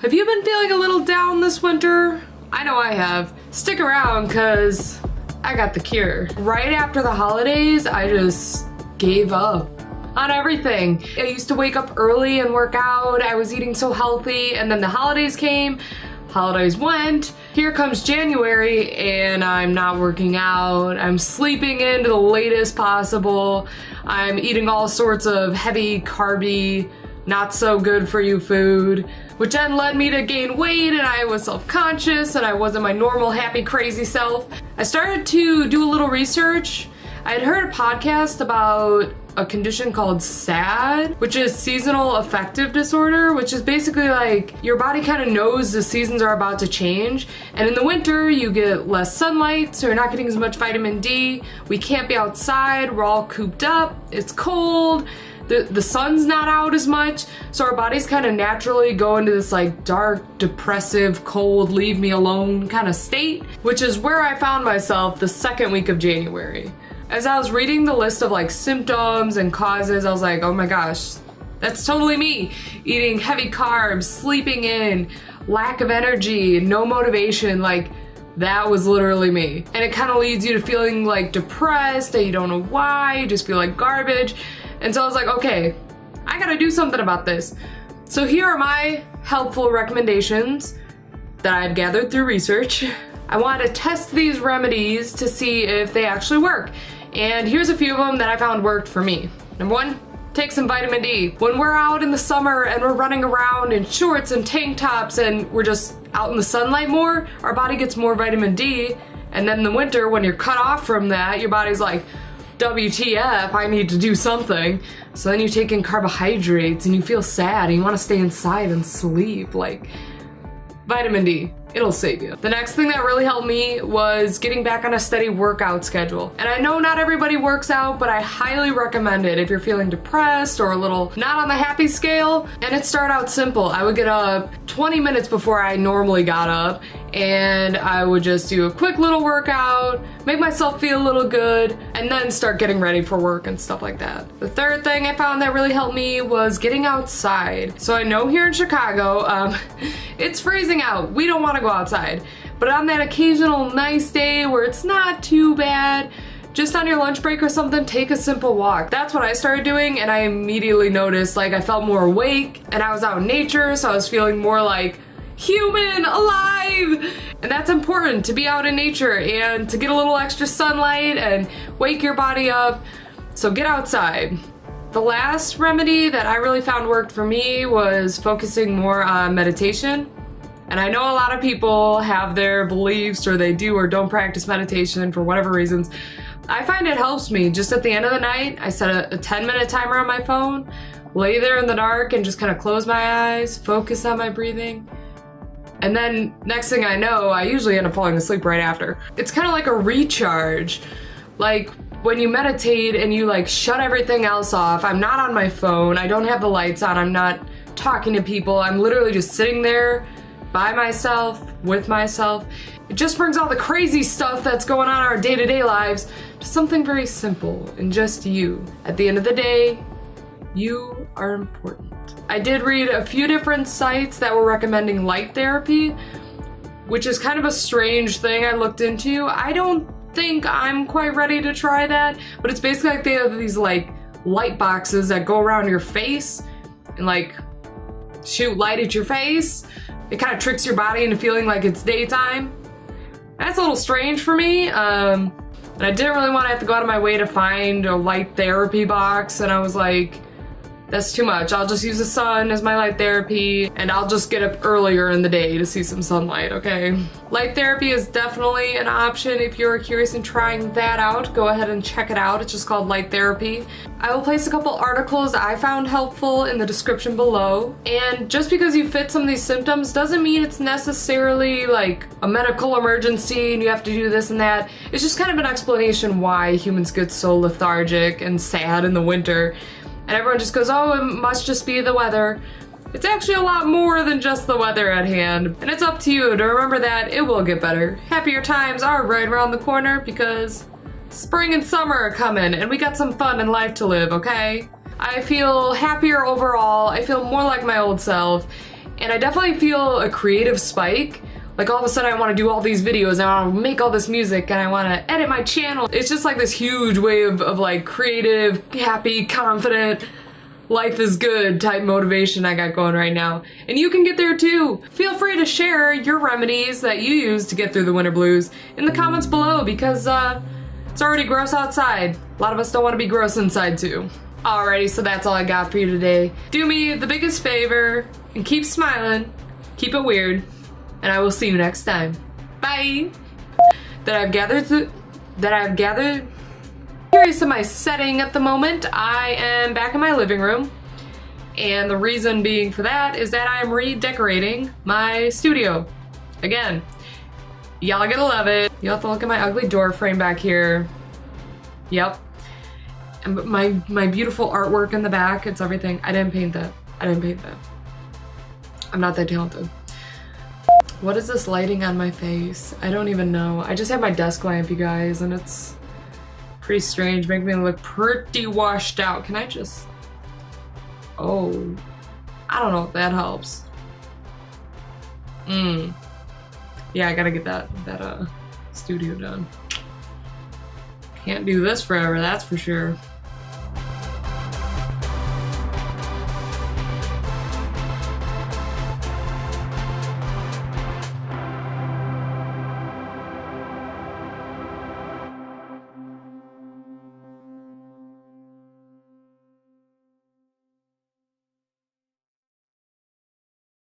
Have you been feeling a little down this winter? I know I have. Stick around, cause I got the cure. Right after the holidays, I just gave up on everything. I used to wake up early and work out. I was eating so healthy, and then the holidays came. Holidays went. Here comes January and I'm not working out. I'm sleeping in to the latest possible. I'm eating all sorts of heavy, carby, not so good for you food, which then led me to gain weight, and I was self-conscious and I wasn't my normal happy crazy self. I started to do a little research. I had heard a podcast about a condition called S.A.D, which is seasonal affective disorder, which is basically like your body kind of knows the seasons are about to change, and in the winter you get less sunlight, so you're not getting as much vitamin D. We can't be outside, we're all cooped up, it's cold, the sun's not out as much, so our bodies kind of naturally go into this like dark, depressive, cold, leave me alone kind of state, which is where I found myself the second week of January. As I was reading the list of like symptoms and causes, I was like, oh my gosh, that's totally me. Eating heavy carbs, sleeping in, lack of energy, no motivation, like that was literally me. And it kind of leads you to feeling like depressed and you don't know why, you just feel like garbage. And so I was like, okay, I gotta do something about this. So here are my helpful recommendations that I've gathered through research. I wanted to test these remedies to see if they actually work. And here's a few of them that I found worked for me. Number one, take some vitamin D. When we're out in the summer and we're running around in shorts and tank tops and we're just out in the sunlight more, our body gets more vitamin D. And then in the winter, when you're cut off from that, your body's like, WTF, I need to do something. So then you take in carbohydrates and you feel sad and you want to stay inside and sleep. Like, vitamin D. It'll save you. The next thing that really helped me was getting back on a steady workout schedule. And I know not everybody works out, but I highly recommend it if you're feeling depressed or a little not on the happy scale. And it started out simple. I would get up 20 minutes before I normally got up, and I would just do a quick little workout, make myself feel a little good, and then start getting ready for work and stuff like that. The third thing I found that really helped me was getting outside. So I know here in Chicago, it's freezing out. We don't want to go outside. But on that occasional nice day where it's not too bad, just on your lunch break or something, take a simple walk. That's what I started doing, and I immediately noticed like I felt more awake and I was out in nature, so I was feeling more like human, alive. And that's important, to be out in nature and to get a little extra sunlight and wake your body up. So get outside. The last remedy that I really found worked for me was focusing more on meditation. And I know a lot of people have their beliefs, or they do or don't practice meditation for whatever reasons. I find it helps me. Just at the end of the night, I set a 10-minute timer on my phone, lay there in the dark and just kind of close my eyes, focus on my breathing. And then next thing I know, I usually end up falling asleep right after. It's kind of like a recharge. Like when you meditate and you like shut everything else off, I'm not on my phone, I don't have the lights on, I'm not talking to people, I'm literally just sitting there by myself, with myself. It just brings all the crazy stuff that's going on in our day-to-day lives to something very simple and just you. At the end of the day, you are important. I did read a few different sites that were recommending light therapy, which is kind of a strange thing I looked into. I don't think I'm quite ready to try that, but it's basically like they have these like light boxes that go around your face and like shoot light at your face. It kind of tricks your body into feeling like it's daytime. That's a little strange for me. And I didn't really want to have to go out of my way to find a light therapy box, and I was like, that's too much. I'll just use the sun as my light therapy, and I'll just get up earlier in the day to see some sunlight, okay? Light therapy is definitely an option. If you're curious in trying that out, go ahead and check it out. It's just called light therapy. I will place a couple articles I found helpful in the description below. And just because you fit some of these symptoms doesn't mean it's necessarily like a medical emergency and you have to do this and that. It's just kind of an explanation why humans get so lethargic and sad in the winter. And everyone just goes, oh, it must just be the weather. It's actually a lot more than just the weather at hand. And it's up to you to remember that it will get better. Happier times are right around the corner because spring and summer are coming and we got some fun in life to live, okay? I feel happier overall. I feel more like my old self. And I definitely feel a creative spike. Like all of a sudden I want to do all these videos and I want to make all this music and I want to edit my channel. It's just like this huge wave of like creative, happy, confident, life is good type motivation I got going right now. And you can get there too. Feel free to share your remedies that you use to get through the winter blues in the comments below because it's already gross outside. A lot of us don't want to be gross inside too. Alrighty, so that's all I got for you today. Do me the biggest favor and keep smiling, keep it weird, and I will see you next time. Bye! That I've gathered. Curious to my setting at the moment. I am back in my living room, and the reason being for that is that I am redecorating my studio. Again, y'all are gonna love it. You'll have to look at my ugly door frame back here. Yep. And my beautiful artwork in the back, it's everything. I didn't paint that. I'm not that talented. What is this lighting on my face? I don't even know. I just have my desk lamp, you guys, and it's pretty strange, making me look pretty washed out. Can I just... Oh. I don't know if that helps. Yeah, I gotta get that studio done. Can't do this forever, that's for sure.